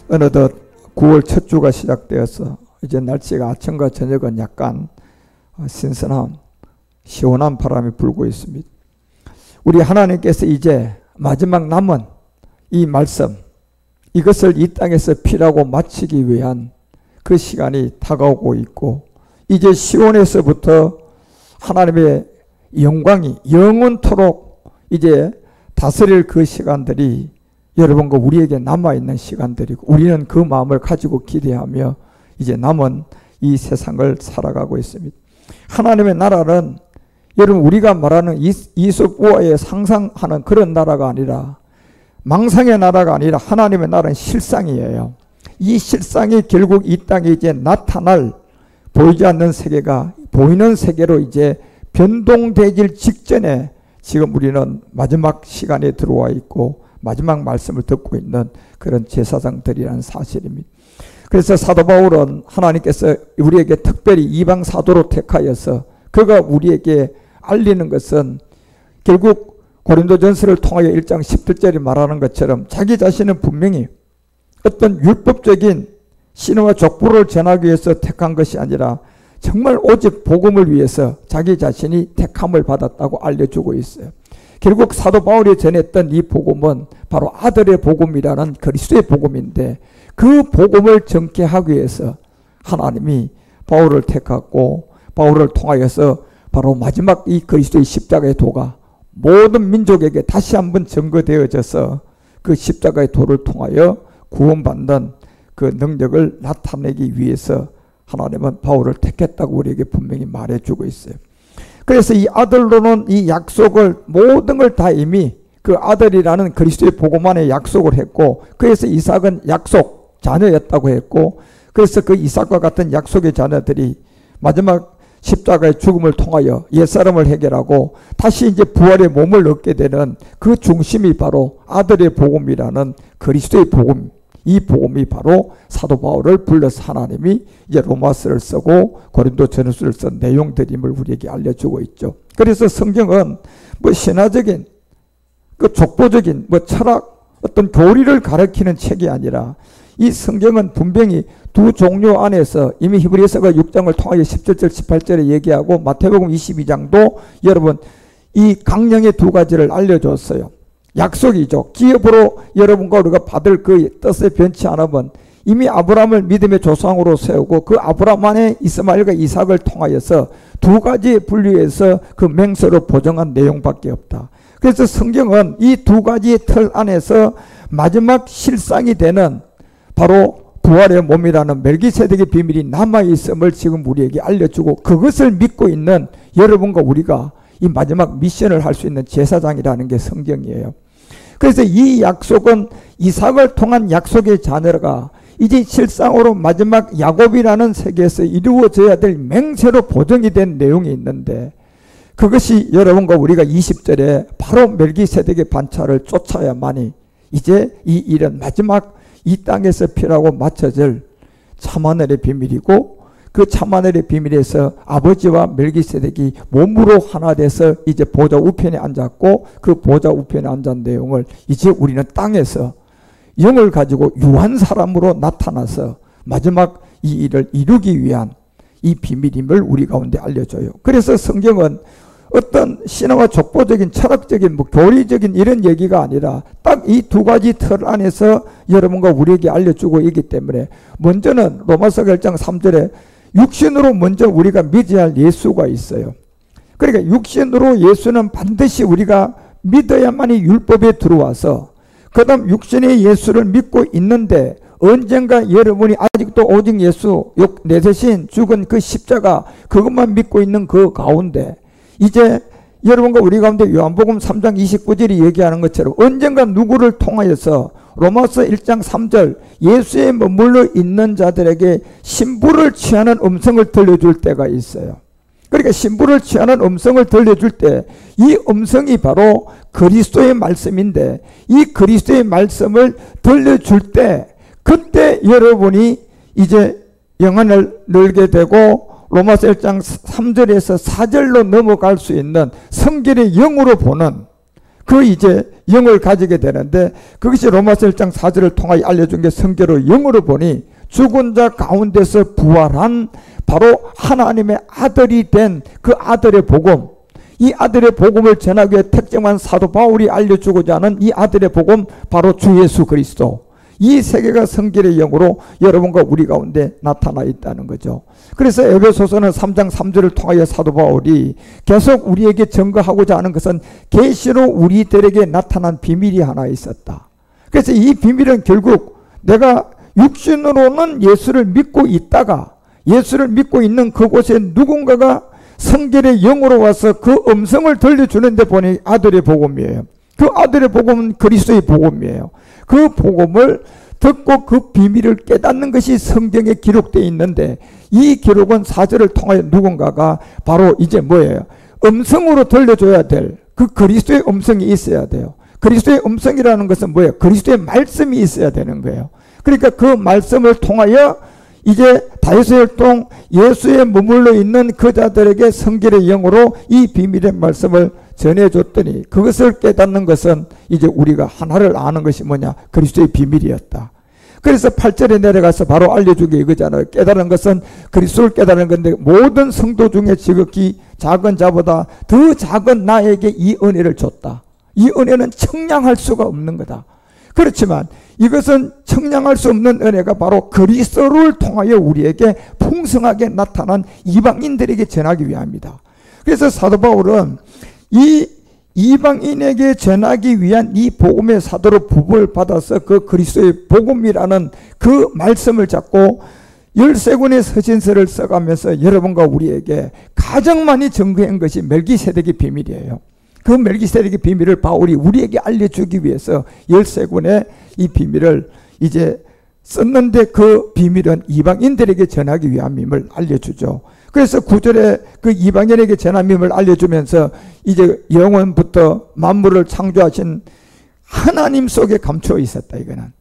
어느덧 9월 첫 주가 시작되어서 이제 날씨가 아침과 저녁은 약간 신선한 시원한 바람이 불고 있습니다. 우리 하나님께서 이제 마지막 남은 이 말씀, 이것을 이 땅에서 피라고 마치기 위한 그 시간이 다가오고 있고, 이제 시온에서부터 하나님의 영광이 영원토록 이제 다스릴 그 시간들이 여러분과 우리에게 남아있는 시간들이고, 우리는 그 마음을 가지고 기대하며 이제 남은 이 세상을 살아가고 있습니다. 하나님의 나라는 여러분 우리가 말하는 이솝 우화에 상상하는 그런 나라가 아니라, 망상의 나라가 아니라 하나님의 나라는 실상이에요. 이 실상이 결국 이 땅에 이제 나타날 보이지 않는 세계가 보이는 세계로 이제 변동되길 직전에 지금 우리는 마지막 시간에 들어와 있고 마지막 말씀을 듣고 있는 그런 제사장들이라는 사실입니다. 그래서 사도 바울은 하나님께서 우리에게 특별히 이방 사도로 택하여서 그가 우리에게 알리는 것은 결국 고린도전서를 통하여 1장 17절이 말하는 것처럼 자기 자신은 분명히 어떤 율법적인 신앙과 족보를 전하기 위해서 택한 것이 아니라 정말 오직 복음을 위해서 자기 자신이 택함을 받았다고 알려주고 있어요. 결국 사도 바울이 전했던 이 복음은 바로 아들의 복음이라는 그리스도의 복음인데, 그 복음을 전케하기 위해서 하나님이 바울을 택하고 바울을 통하여서 바로 마지막 이 그리스도의 십자가의 도가 모든 민족에게 다시 한번 증거되어져서 그 십자가의 도를 통하여 구원받는 그 능력을 나타내기 위해서 하나님은 바울을 택했다고 우리에게 분명히 말해주고 있어요. 그래서 이 아들로는 이 약속을 모든 걸 다 이미 그 아들이라는 그리스도의 복음 안에 약속을 했고, 그래서 이삭은 약속 자녀였다고 했고, 그래서 그 이삭과 같은 약속의 자녀들이 마지막 십자가의 죽음을 통하여 옛사람을 해결하고 다시 이제 부활의 몸을 얻게 되는 그 중심이 바로 아들의 복음이라는 그리스도의 복음. 이 복음이 바로 사도 바울을 불러서 하나님이 이제 로마서를 쓰고 고린도전서를 쓴 내용들임을 우리에게 알려주고 있죠. 그래서 성경은 뭐 신화적인 그 족보적인 뭐 철학 어떤 교리를 가르치는 책이 아니라, 이 성경은 분명히 두 종류 안에서 이미 히브리서가 6장을 통하여 17절 18절에 얘기하고 마태복음 22장도 여러분 이 강령의 두 가지를 알려줬어요. 약속이죠. 기업으로 여러분과 우리가 받을 그 뜻에 변치 않으면 이미 아브라함을 믿음의 조상으로 세우고 그 아브라함 안에 이스마엘과 이삭을 통하여서 두 가지 분류해서 그 맹세로 보정한 내용밖에 없다. 그래서 성경은 이 두 가지의 틀 안에서 마지막 실상이 되는 바로 부활의 몸이라는 멜기세덱의 비밀이 남아있음을 지금 우리에게 알려주고, 그것을 믿고 있는 여러분과 우리가 이 마지막 미션을 할 수 있는 제사장이라는 게 성경이에요. 그래서 이 약속은 이삭을 통한 약속의 자녀가 이제 실상으로 마지막 야곱이라는 세계에서 이루어져야 될 맹세로 보정이 된 내용이 있는데, 그것이 여러분과 우리가 20절에 바로 멜기세덱의 반차를 쫓아야만이 이제 이 일은 마지막 이 땅에서 피라고 맞춰질 참하늘의 비밀이고, 그 참하늘의 비밀에서 아버지와 멜기세덱이 몸으로 하나 돼서 이제 보좌 우편에 앉았고, 그 보좌 우편에 앉은 내용을 이제 우리는 땅에서 영을 가지고 유한 사람으로 나타나서 마지막 이 일을 이루기 위한 이 비밀임을 우리 가운데 알려줘요. 그래서 성경은 어떤 신화와 족보적인 철학적인 뭐 교리적인 이런 얘기가 아니라 딱 이 두 가지 틀 안에서 여러분과 우리에게 알려주고 있기 때문에, 먼저는 로마서 1장 3절에 육신으로 먼저 우리가 믿어야 할 예수가 있어요. 그러니까 육신으로 예수는 반드시 우리가 믿어야만이 율법에 들어와서, 그 다음 육신의 예수를 믿고 있는데 언젠가 여러분이 아직도 오직 예수 내 대신 죽은 그 십자가 그것만 믿고 있는 그 가운데, 이제 여러분과 우리 가운데 요한복음 3장 29절이 얘기하는 것처럼 언젠가 누구를 통하여서 로마서 1장 3절 예수에 머물러 있는 자들에게 신부를 취하는 음성을 들려줄 때가 있어요. 그러니까 신부를 취하는 음성을 들려줄 때 이 음성이 바로 그리스도의 말씀인데, 이 그리스도의 말씀을 들려줄 때 그때 여러분이 이제 영안을 늘게 되고 로마서 1장 3절에서 4절로 넘어갈 수 있는 성결의 영으로 보는 그 이제 영을 가지게 되는데, 그것이 로마서 1장 4절을 통하여 알려준 게 성경으로 영으로 보니 죽은 자 가운데서 부활한 바로 하나님의 아들이 된 그 아들의 복음, 이 아들의 복음을 전하기 위해 특정한 사도 바울이 알려주고자 하는 이 아들의 복음, 바로 주 예수 그리스도, 이 세계가 성결의 영으로 여러분과 우리 가운데 나타나 있다는 거죠. 그래서 에베소서는 3장 3절을 통하여 사도 바울이 계속 우리에게 증거하고자 하는 것은 계시로 우리들에게 나타난 비밀이 하나 있었다. 그래서 이 비밀은 결국 내가 육신으로는 예수를 믿고 있다가, 예수를 믿고 있는 그곳에 누군가가 성결의 영으로 와서 그 음성을 들려주는데 보니 아들의 복음이에요. 그 아들의 복음은 그리스도의 복음이에요. 그 복음을 듣고 그 비밀을 깨닫는 것이 성경에 기록되어 있는데, 이 기록은 사절을 통하여 누군가가 바로 이제 뭐예요? 음성으로 들려줘야 될 그 그리스도의 음성이 있어야 돼요. 그리스도의 음성이라는 것은 뭐예요? 그리스도의 말씀이 있어야 되는 거예요. 그러니까 그 말씀을 통하여 이제 다윗의 혈통 예수에 머물러 있는 그 자들에게 성결의 영으로 이 비밀의 말씀을 전해줬더니, 그것을 깨닫는 것은 이제 우리가 하나를 아는 것이 뭐냐? 그리스도의 비밀이었다. 그래서 8절에 내려가서 바로 알려준 게 이거잖아요. 깨달은 것은 그리스도를 깨달은 건데, 모든 성도 중에 지극히 작은 자보다 더 작은 나에게 이 은혜를 줬다. 이 은혜는 청량할 수가 없는 거다. 그렇지만 이것은 청량할 수 없는 은혜가 바로 그리스도를 통하여 우리에게 풍성하게 나타난 이방인들에게 전하기 위함이다. 그래서 사도 바울은 이 이방인에게 전하기 위한 이 복음의 사도로 부름을 받아서 그 그리스도의 복음이라는 그 말씀을 잡고 13권의 서신서를 써가면서 여러분과 우리에게 가장 많이 증거한 것이 멜기세덱의 비밀이에요. 그 멜기세덱의 비밀을 바울이 우리에게 알려주기 위해서 13권의 이 비밀을 이제 썼는데, 그 비밀은 이방인들에게 전하기 위함임을 알려주죠. 그래서 9절에 그 이방인에게 전함임을 알려주면서 이제 영원부터 만물을 창조하신 하나님 속에 감추어 있었다. 이거는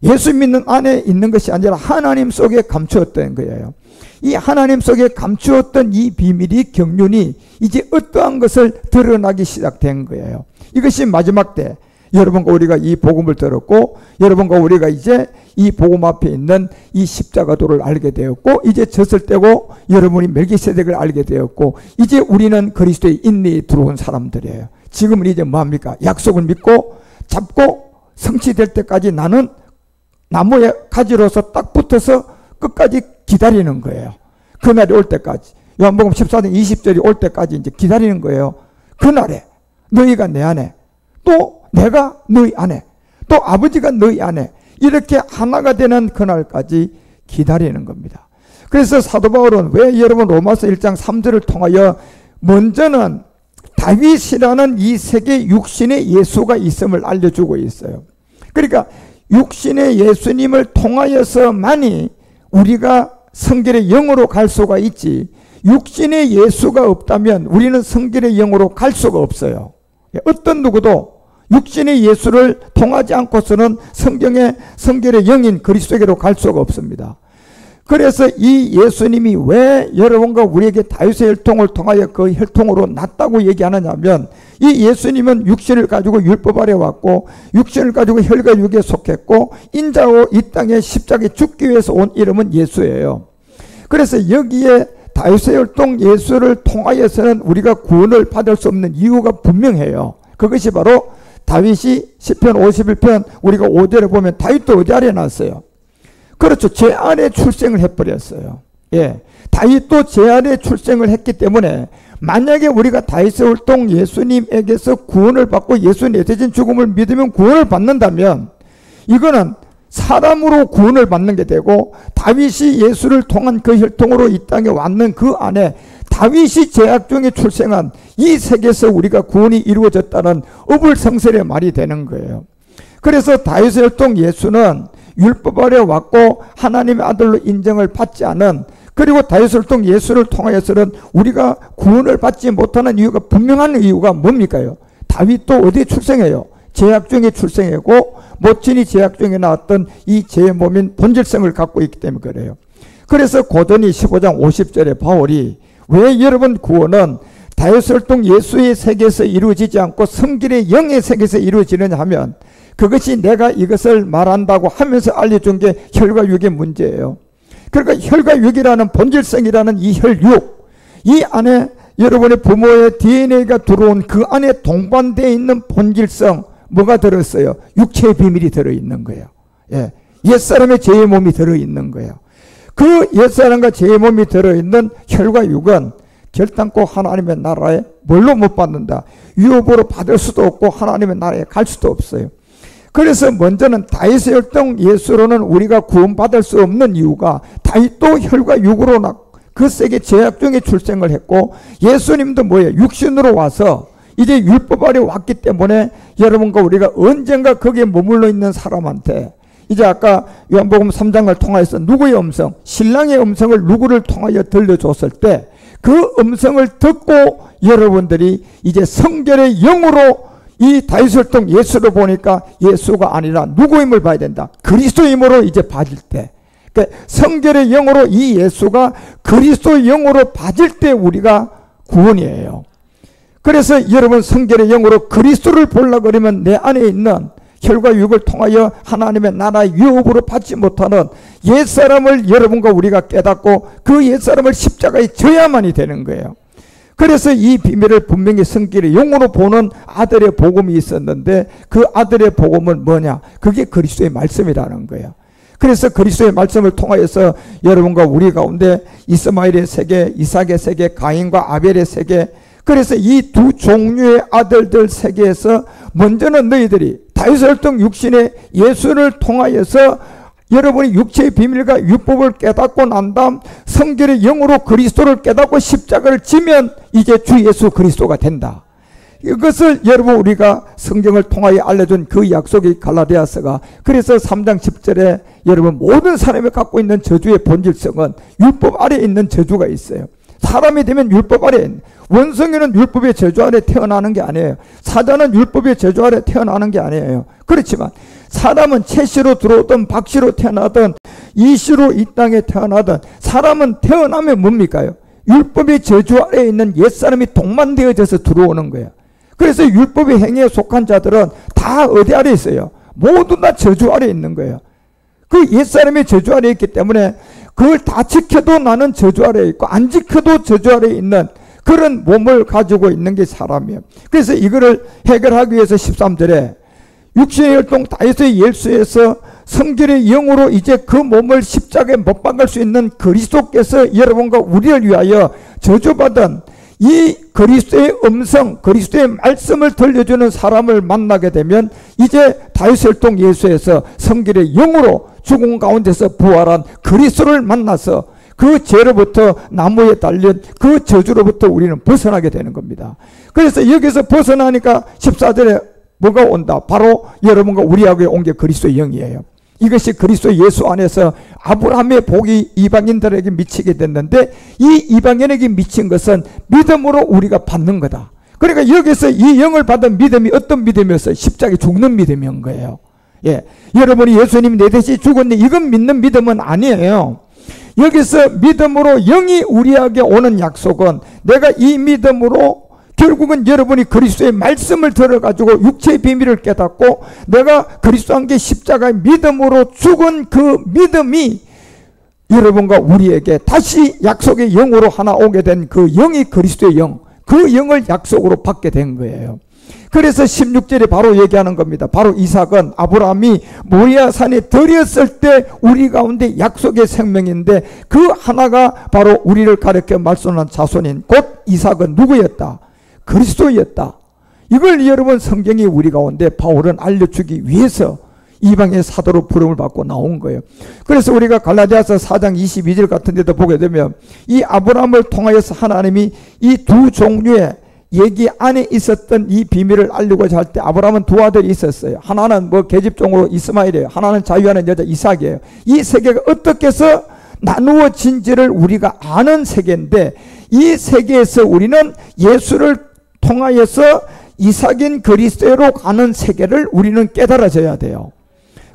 예수 믿는 안에 있는 것이 아니라 하나님 속에 감추었던 거예요. 이 하나님 속에 감추었던 이 비밀이 경륜이 이제 어떠한 것을 드러나기 시작된 거예요. 이것이 마지막 때 여러분과 우리가 이 복음을 들었고, 여러분과 우리가 이제 이 복음 앞에 있는 이 십자가도를 알게 되었고, 이제 졌을 때고 여러분이 멜기세덱을 알게 되었고, 이제 우리는 그리스도의 인내에 들어온 사람들이에요. 지금은 이제 뭐합니까? 약속을 믿고 잡고 성취될 때까지 나는 나무에 가지로서 딱 붙어서 끝까지 기다리는 거예요. 그날이 올 때까지. 요한복음 14장 20절이 올 때까지 이제 기다리는 거예요. 그날에 너희가 내 안에, 또 내가 너희 안에, 또 아버지가 너희 안에, 이렇게 하나가 되는 그날까지 기다리는 겁니다. 그래서 사도 바울은 왜 여러분 로마서 1장 3절을 통하여 먼저는 다윗이라는 이 세계 육신의 예수가 있음을 알려주고 있어요. 그러니까 육신의 예수님을 통하여서만이 우리가 성결의 영으로 갈 수가 있지, 육신의 예수가 없다면 우리는 성결의 영으로 갈 수가 없어요. 어떤 누구도 육신의 예수를 통하지 않고서는 성경의 성결의 영인 그리스도에게로 갈 수가 없습니다. 그래서 이 예수님이 왜 여러분과 우리에게 다윗의 혈통을 통하여 그 혈통으로 났다고 얘기하느냐 하면, 이 예수님은 육신을 가지고 율법 아래 왔고, 육신을 가지고 혈과 육에 속했고, 인자로 이 땅에 십자가에 죽기 위해서 온 이름은 예수예요. 그래서 여기에 다윗의 혈통 예수를 통하여서는 우리가 구원을 받을 수 없는 이유가 분명해요. 그것이 바로 다윗이 시편 51편 우리가 5절에 보면 다윗도 어디 아래 났어요? 그렇죠. 제 안에 출생을 해버렸어요. 다윗도 제 안에 출생을 했기 때문에 만약에 우리가 다윗의 혈통 예수님에게서 구원을 받고 예수님의 대신 죽음을 믿으면 구원을 받는다면, 이거는 사람으로 구원을 받는 게 되고, 다윗이 예수를 통한 그 혈통으로 이 땅에 왔는 그 안에 다윗이 제약 중에 출생한 이 세계에서 우리가 구원이 이루어졌다는 어불성설의 말이 되는 거예요. 그래서 다윗의 혈통 예수는 율법 아래 왔고 하나님의 아들로 인정을 받지 않은, 그리고 다윗의 혈통 예수를 통하여서는 우리가 구원을 받지 못하는 이유가, 분명한 이유가 뭡니까요? 다윗도 어디에 출생해요? 제약 중에 출생하고 모친이 제약 중에 나왔던 이 제 몸인 본질성을 갖고 있기 때문에 그래요. 그래서 고더니 15장 50절에 바울이 왜 여러분 구원은 다윗혈통 예수의 세계에서 이루어지지 않고 성결의 영의 세계에서 이루어지느냐 하면 그것이 내가 이것을 말한다고 하면서 알려준 게 혈과 육의 문제예요. 그러니까 혈과 육이라는 본질성이라는 이 혈육, 이 안에 여러분의 부모의 DNA가 들어온 그 안에 동반되어 있는 본질성, 뭐가 들었어요? 육체의 비밀이 들어있는 거예요. 예. 옛사람의 죄의 몸이 들어있는 거예요. 그 옛사람과 죄의 몸이 들어있는 혈과 육은 결단코 하나님의 나라에 뭘로 못 받는다. 유업으로 받을 수도 없고 하나님의 나라에 갈 수도 없어요. 그래서 먼저는 다윗의 혈통 예수로는 우리가 구원받을 수 없는 이유가 다윗도 혈과 육으로 그 세계 제약 중에 출생을 했고 예수님도 뭐예요? 육신으로 와서 이제 율법 아래 왔기 때문에 여러분과 우리가 언젠가 거기에 머물러 있는 사람한테 이제 아까 요한복음 3장을 통하여서 누구의 음성? 신랑의 음성을 누구를 통하여 들려줬을 때 그 음성을 듣고 여러분들이 이제 성결의 영으로 이 다윗혈통 예수를 보니까 예수가 아니라 누구의 힘을 봐야 된다. 그리스도의 힘으로 이제 봐질 때, 그러니까 성결의 영으로 이 예수가 그리스도의 영으로 봐질 때 우리가 구원이에요. 그래서 여러분 성결의 영으로 그리스도를 보려고 그러면 내 안에 있는 혈과 육을 통하여 하나님의 나라의 유업으로 받지 못하는 옛사람을 여러분과 우리가 깨닫고 그 옛사람을 십자가에 져야만이 되는 거예요. 그래서 이 비밀을 분명히 성결의 영으로 보는 아들의 복음이 있었는데 그 아들의 복음은 뭐냐? 그게 그리스도의 말씀이라는 거예요. 그래서 그리스도의 말씀을 통하여서 여러분과 우리 가운데 이스마엘의 세계, 이삭의 세계, 가인과 아벨의 세계, 그래서 이 두 종류의 아들들 세계에서 먼저는 너희들이 다윗혈통 육신의 예수를 통하여서 여러분이 육체의 비밀과 율법을 깨닫고 난 다음 성결의 영으로 그리스도를 깨닫고 십자가를 지면 이제 주 예수 그리스도가 된다. 이것을 여러분 우리가 성경을 통하여 알려준 그 약속이 갈라디아서가 그래서 3장 10절에 여러분 모든 사람이 갖고 있는 저주의 본질성은 율법 아래에 있는 저주가 있어요. 사람이 되면 율법 아래, 원숭이는 율법의 저주 아래 태어나는 게 아니에요. 사자는 율법의 저주 아래 태어나는 게 아니에요. 그렇지만 사람은 채씨로 들어오든 박씨로 태어나든 이씨로 이 땅에 태어나든 사람은 태어나면 뭡니까요? 율법의 저주 아래에 있는 옛사람이 동반되어져서 들어오는 거예요. 그래서 율법의 행위에 속한 자들은 다 어디 아래 있어요? 모두 다 저주 아래에 있는 거예요. 그 옛사람이 저주 아래에 있기 때문에 그걸 다 지켜도 나는 저주 아래에 있고 안 지켜도 저주 아래에 있는 그런 몸을 가지고 있는 게 사람이에요. 그래서 이거를 해결하기 위해서 13절에 육신의 혈통 다윗의 예수에서 성결의 영으로 이제 그 몸을 십자가에 못 박을 수 있는 그리스도께서 여러분과 우리를 위하여 저주받은 이 그리스도의 음성, 그리스도의 말씀을 들려주는 사람을 만나게 되면 이제 다윗혈통 예수에서 성결의 영으로 죽음 가운데서 부활한 그리스도를 만나서 그 죄로부터 나무에 달린 그 저주로부터 우리는 벗어나게 되는 겁니다. 그래서 여기서 벗어나니까 14절에 뭐가 온다? 바로 여러분과 우리에게 온 게 그리스도의 영이에요. 이것이 그리스도 예수 안에서 아브라함의 복이 이방인들에게 미치게 됐는데 이 이방인에게 미친 것은 믿음으로 우리가 받는 거다. 그러니까 여기서 이 영을 받은 믿음이 어떤 믿음이었어요? 십자가에 죽는 믿음인 거예요. 예, 여러분이 예수님이 내 대신 죽었네 이건 믿는 믿음은 아니에요. 여기서 믿음으로 영이 우리에게 오는 약속은 내가 이 믿음으로 결국은 여러분이 그리스도의 말씀을 들어가지고 육체의 비밀을 깨닫고 내가 그리스도 함께 십자가의 믿음으로 죽은 그 믿음이 여러분과 우리에게 다시 약속의 영으로 하나 오게 된 그 영이 그리스도의 영, 그 영을 약속으로 받게 된 거예요. 그래서 16절에 바로 얘기하는 겁니다. 바로 이삭은 아브라함이 모리아 산에 들였을 때 우리 가운데 약속의 생명인데 그 하나가 바로 우리를 가르쳐 말씀한 자손인 곧 이삭은 누구였다? 그리스도였다. 이걸 여러분 성경이 우리 가운데 바울은 알려주기 위해서 이방의 사도로 부름을 받고 나온 거예요. 그래서 우리가 갈라디아서 4장 22절 같은 데도 보게 되면 이 아브라함을 통하여서 하나님이 이 두 종류의 얘기 안에 있었던 이 비밀을 알리고자 할 때 아브라함은 두 아들이 있었어요. 하나는 뭐 계집종으로 이스마엘이에요. 하나는 자유하는 여자 이삭이에요. 이 세계가 어떻게 해서 나누어진지를 우리가 아는 세계인데 이 세계에서 우리는 예수를 통하여서 이삭인 그리스도로 가는 세계를 우리는 깨달아져야 돼요.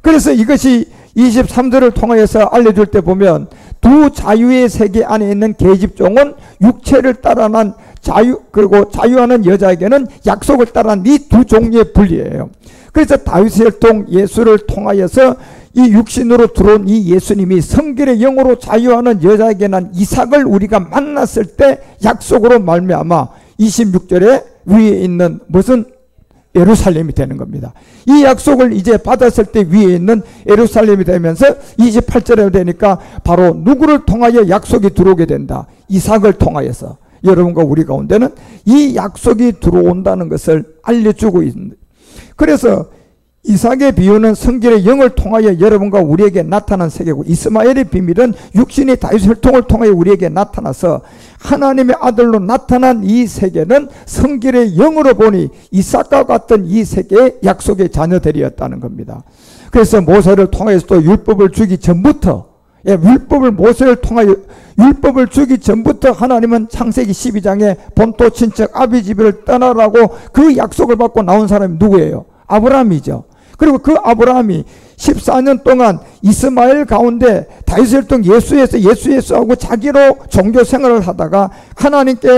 그래서 이것이 23절을 통하여서 알려줄 때 보면 두 자유의 세계 안에 있는 계집종은 육체를 따라난 자유, 그리고 자유하는 여자에게는 약속을 따라난 이 두 종류의 분리예요. 그래서 다윗의 혈통 예수를 통하여서 이 육신으로 들어온 이 예수님이 성결의 영으로 자유하는 여자에게 난 이삭을 우리가 만났을 때 약속으로 말미암아 26절에 위에 있는 무슨 예루살렘이 되는 겁니다. 이 약속을 이제 받았을 때 위에 있는 예루살렘이 되면서 28절에 되니까 바로 누구를 통하여 약속이 들어오게 된다. 이삭을 통하여서 여러분과 우리 가운데는 이 약속이 들어온다는 것을 알려주고 있습니다. 그래서 이삭의 비유는 성결의 영을 통하여 여러분과 우리에게 나타난 세계고, 이스마엘의 비밀은 육신이 다윗의 혈통을 통하여 우리에게 나타나서 하나님의 아들로 나타난 이 세계는 성결의 영으로 보니 이삭과 같은 이 세계의 약속의 자녀들이었다는 겁니다. 그래서 모세를 통해서도 율법을 주기 전부터, 모세를 통하여 율법을 주기 전부터 하나님은 창세기 12장에 본토 친척 아비 집을 떠나라고 그 약속을 받고 나온 사람이 누구예요? 아브라함이죠. 그리고 그 아브라함이 14년 동안 이스마엘 가운데 다윗의 혈통 예수하고 자기로 종교 생활을 하다가 하나님께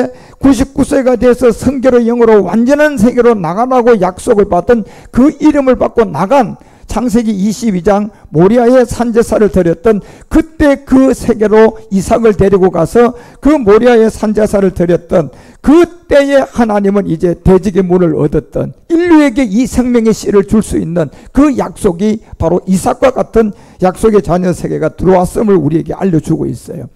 99세가 돼서 성결의 영으로 완전한 세계로 나가라고 약속을 받은 그 이름을 받고 나간 창세기 22장 모리아의 산제사를 드렸던 그때 그 세계로 이삭을 데리고 가서 그 모리아의 산제사를 드렸던 그때에 하나님은 이제 대직의 문을 얻었던 인류에게 이 생명의 씨를 줄 수 있는 그 약속이 바로 이삭과 같은 약속의 자녀 세계가 들어왔음을 우리에게 알려주고 있어요.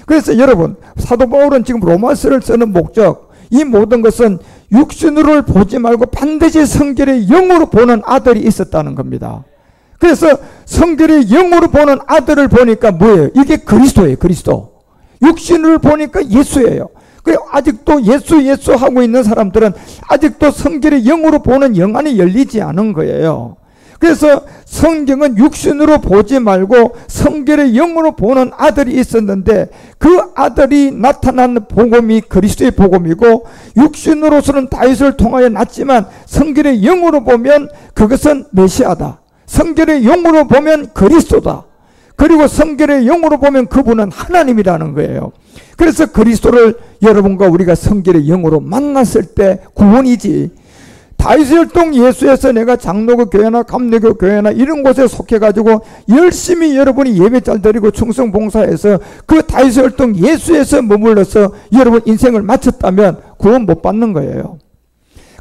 그래서 여러분, 사도 바울은 지금 로마서를 쓰는 목적, 이 모든 것은 육신으로 보지 말고 반드시 성결의 영으로 보는 아들이 있었다는 겁니다. 그래서 성결의 영으로 보는 아들을 보니까 뭐예요? 이게 그리스도예요. 그리스도. 육신을 보니까 예수예요. 그래 아직도 예수 하고 있는 사람들은 아직도 성결의 영으로 보는 영안이 열리지 않은 거예요. 그래서 성경은 육신으로 보지 말고 성결의 영으로 보는 아들이 있었는데 그 아들이 나타난 복음이 그리스도의 복음이고, 육신으로서는 다윗을 통하여 났지만 성결의 영으로 보면 그것은 메시아다. 성결의 영으로 보면 그리스도다. 그리고 성결의 영으로 보면 그분은 하나님이라는 거예요. 그래서 그리스도를 여러분과 우리가 성결의 영으로 만났을 때 구원이지, 다윗의 혈통 예수에서 내가 장로교 교회나 감리교 교회나 이런 곳에 속해가지고 열심히 여러분이 예배 잘 드리고 충성 봉사해서 그 다윗의 혈통 예수에서 머물러서 여러분 인생을 마쳤다면 구원 못 받는 거예요.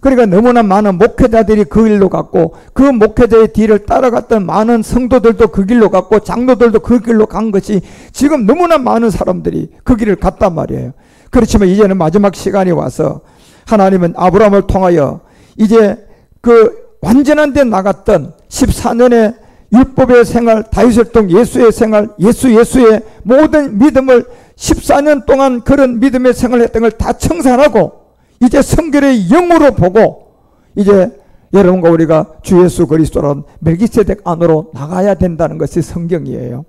그러니까 너무나 많은 목회자들이 그 길로 갔고, 그 목회자의 뒤를 따라갔던 많은 성도들도 그 길로 갔고, 장로들도 그 길로 간 것이 지금 너무나 많은 사람들이 그 길을 갔단 말이에요. 그렇지만 이제는 마지막 시간이 와서 하나님은 아브라함을 통하여 이제 그 완전한 데 나갔던 14년의 율법의 생활, 다윗의 혈통 예수의 생활, 예수의 모든 믿음을 14년 동안 그런 믿음의 생활을 했던 걸 다 청산하고 이제 성결의 영으로 보고 이제 여러분과 우리가 주 예수 그리스도라는 멜기세덱 안으로 나가야 된다는 것이 성경이에요.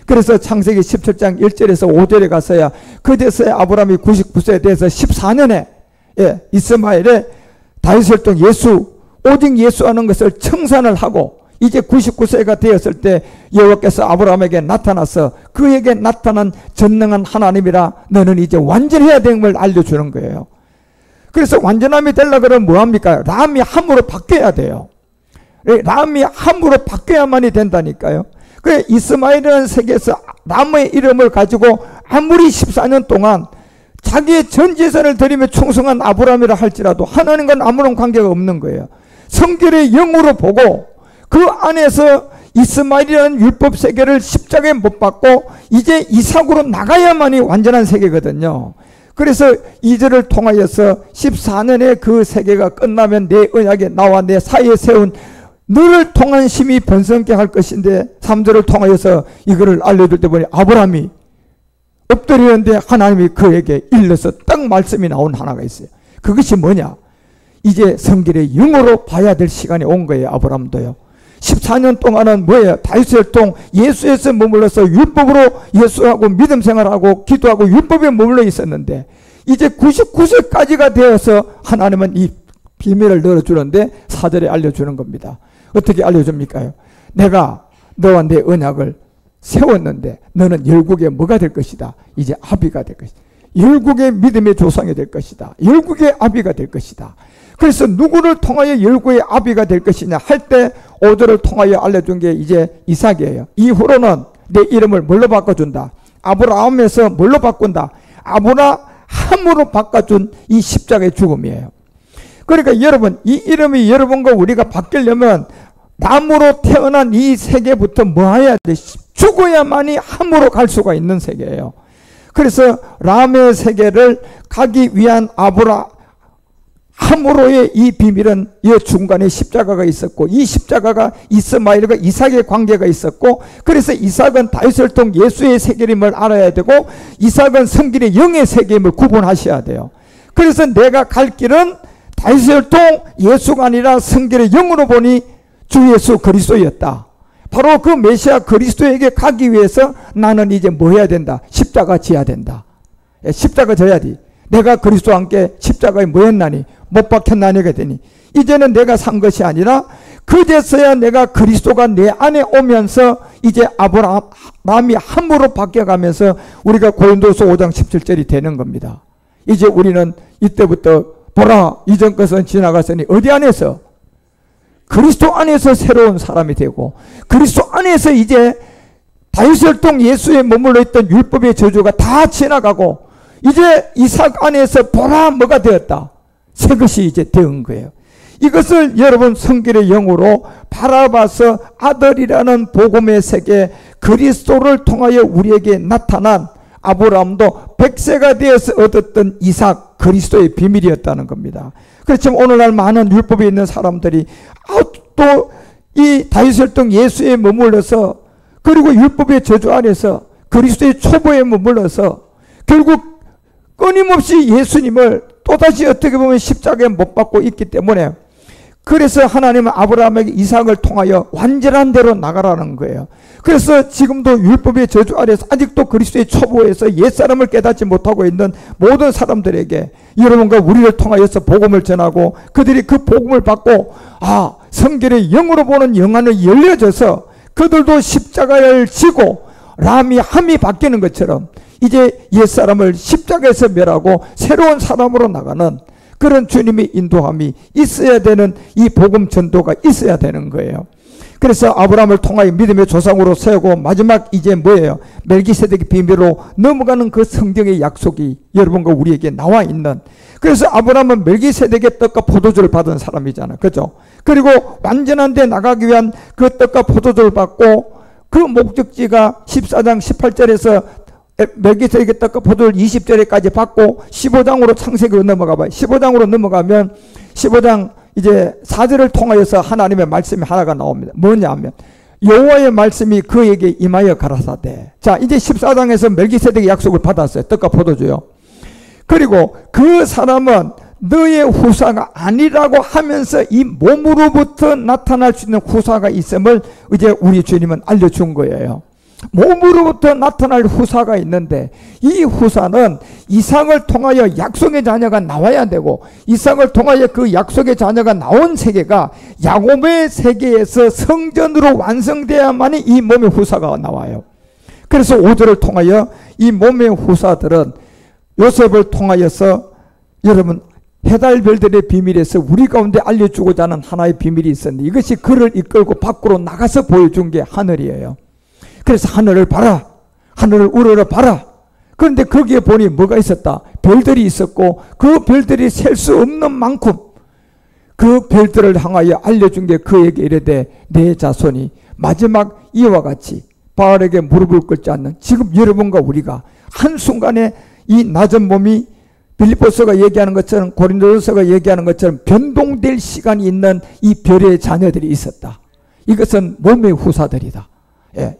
그래서 창세기 17장 1절에서 5절에 가서야 그제서야 아브라함이 99세에 대해서 14년에 이스마엘의 다윗의 혈통 오직 예수하는 것을 청산을 하고 이제 99세가 되었을 때 여호와께서 아브라함에게 나타나서 그에게 나타난 전능한 하나님이라 너는 이제 완전해야 되는 걸 알려주는 거예요. 그래서 완전함이 되려고 그러면 뭐합니까? 람이 함으로 바뀌어야 돼요. 람이 함으로 바뀌어야만이 된다니까요. 그래 이스마엘이라는 세계에서 람의 이름을 가지고 아무리 14년 동안 자기의 전 재산을 드리며 충성한 아브라함이라 할지라도 하나님과는 아무런 관계가 없는 거예요. 성결의 영으로 보고 그 안에서 이스마엘이라는 율법 세계를 십자가에 못 박고 이제 이삭으로 나가야만이 완전한 세계거든요. 그래서 2절을 통하여서 14년의 그 세계가 끝나면 내 언약에 나와 내 사이에 세운 너를 통한 심히 번성케 할 것인데 3절을 통하여서 이거를 알려줄 때 보니 아브라함이 엎드리는데 하나님이 그에게 일러서 딱 말씀이 나온 하나가 있어요. 그것이 뭐냐? 이제 성결의 영으로 봐야 될 시간이 온 거예요. 아브라함도요. 14년 동안은 뭐예요? 다윗의 혈통 예수에서 머물러서 율법으로 예수하고 믿음 생활하고 기도하고 율법에 머물러 있었는데 이제 99세까지가 되어서 하나님은 이 비밀을 열어주는데 4절에 알려주는 겁니다. 어떻게 알려줍니까? 내가 너와 내 언약을 세웠는데 너는 열국의 뭐가 될 것이다. 이제 아비가 될 것이다. 열국의 믿음의 조상이 될 것이다. 열국의 아비가 될 것이다. 그래서 누구를 통하여 열국의 아비가 될 것이냐 할 때 5절을 통하여 알려준 게 이제 이삭이에요. 이후로는 내 이름을 뭘로 바꿔준다. 아브라함에서 뭘로 바꾼다. 아브라함으로 바꿔준 이 십자가의 죽음이에요. 그러니까 여러분, 이 이름이 여러분과 우리가 바뀌려면 남으로 태어난 이 세계부터 뭐 해야 돼? 죽어야만이 함으로 갈 수가 있는 세계예요. 그래서 람의 세계를 가기 위한 아브라함으로의 이 비밀은 이 중간에 십자가가 있었고, 이 십자가가 이스마엘과 이삭의 관계가 있었고, 그래서 이삭은 다윗을 통해 예수의 세계임을 알아야 되고, 이삭은 성길의 영의 세계임을 구분하셔야 돼요. 그래서 내가 갈 길은 다윗을 통해 예수가 아니라 성길의 영으로 보니 주 예수 그리스도였다. 바로 그 메시아 그리스도에게 가기 위해서 나는 이제 뭐 해야 된다? 십자가 지어야 된다. 십자가 져야지. 내가 그리스도와 함께 십자가에 뭐였나니? 못 박혔나니가 되니 이제는 내가 산 것이 아니라 그제서야 내가 그리스도가 내 안에 오면서 이제 아브라함이 함으로 바뀌어가면서 우리가 고린도서 5장 17절이 되는 겁니다. 이제 우리는 이때부터 보라, 이전 것은 지나갔으니 어디 안에서? 그리스도 안에서 새로운 사람이 되고, 그리스도 안에서 이제 다윗을 통해 예수의 머물러 있던 율법의 저주가 다 지나가고, 이제 이삭 안에서 보라 뭐가 되었다. 새 것이 이제 되은 거예요. 이것을 여러분 성결의 영으로 바라봐서 아들이라는 복음의 세계, 그리스도를 통하여 우리에게 나타난 아브라함도 100세가 되어서 얻었던 이삭, 그리스도의 비밀이었다는 겁니다. 그렇지만 오늘날 많은 율법에 있는 사람들이 또 이 다윗을 통해 예수에 머물러서, 그리고 율법의 저주 안에서 그리스도의 초보에 머물러서 결국 끊임없이 예수님을 또다시 어떻게 보면 십자가에 못 박고 있기 때문에, 그래서 하나님은 아브라함에게 이삭을 통하여 완전한 대로 나가라는 거예요. 그래서 지금도 율법의 저주 아래서 아직도 그리스도의 초보에서 옛사람을 깨닫지 못하고 있는 모든 사람들에게 여러분과 우리를 통하여서 복음을 전하고, 그들이 그 복음을 받고 성결의 영으로 보는 영안이 열려져서 그들도 십자가를 지고 람이 함이 바뀌는 것처럼 이제 옛사람을 십자가에서 멸하고 새로운 사람으로 나가는 그런 주님의 인도함이 있어야 되는, 이 복음 전도가 있어야 되는 거예요. 그래서 아브라함을 통하여 믿음의 조상으로 세우고, 마지막 이제 뭐예요? 멜기세덱의 비밀로 넘어가는 그 성경의 약속이 여러분과 우리에게 나와 있는, 그래서 아브라함은 멜기세덱의 떡과 포도주를 받은 사람이잖아요. 그죠? 그리고 완전한 데 나가기 위한 그 떡과 포도주를 받고, 그 목적지가 14장 18절에서 멜기세덱의 떡과 포도를 20절에까지 받고 15장으로 창세기로 넘어가봐요. 15장으로 넘어가면 15장 이제 4절을 통하여서 하나님의 말씀이 하나가 나옵니다. 뭐냐 하면 여호와의 말씀이 그에게 임하여 가라사대. 자, 이제 14장에서 멜기세덱의 약속을 받았어요. 떡과 포도주요. 그리고 그 사람은 너의 후사가 아니라고 하면서 이 몸으로부터 나타날 수 있는 후사가 있음을 이제 우리 주님은 알려준 거예요. 몸으로부터 나타날 후사가 있는데, 이 후사는 이삭을 통하여 약속의 자녀가 나와야 되고, 이삭을 통하여 그 약속의 자녀가 나온 세계가 야곱의 세계에서 성전으로 완성되어야만이 이 몸의 후사가 나와요. 그래서 5절을 통하여 이 몸의 후사들은 요셉을 통하여서 여러분 해달별들의 비밀에서 우리 가운데 알려주고자 하는 하나의 비밀이 있었는데, 이것이 그를 이끌고 밖으로 나가서 보여준 게 하늘이에요. 그래서 하늘을 봐라, 하늘을 우러러 봐라. 그런데 거기에 보니 뭐가 있었다? 별들이 있었고, 그 별들이 셀 수 없는 만큼 그 별들을 향하여 알려준 게 그에게 이르되 내 자손이 마지막 이와 같이 바알에게 무릎을 꿇지 않는, 지금 여러분과 우리가 한순간에 이 낮은 몸이 빌립보서가 얘기하는 것처럼, 고린도서가 얘기하는 것처럼 변동될 시간이 있는 이 별의 자녀들이 있었다. 이것은 몸의 후사들이다.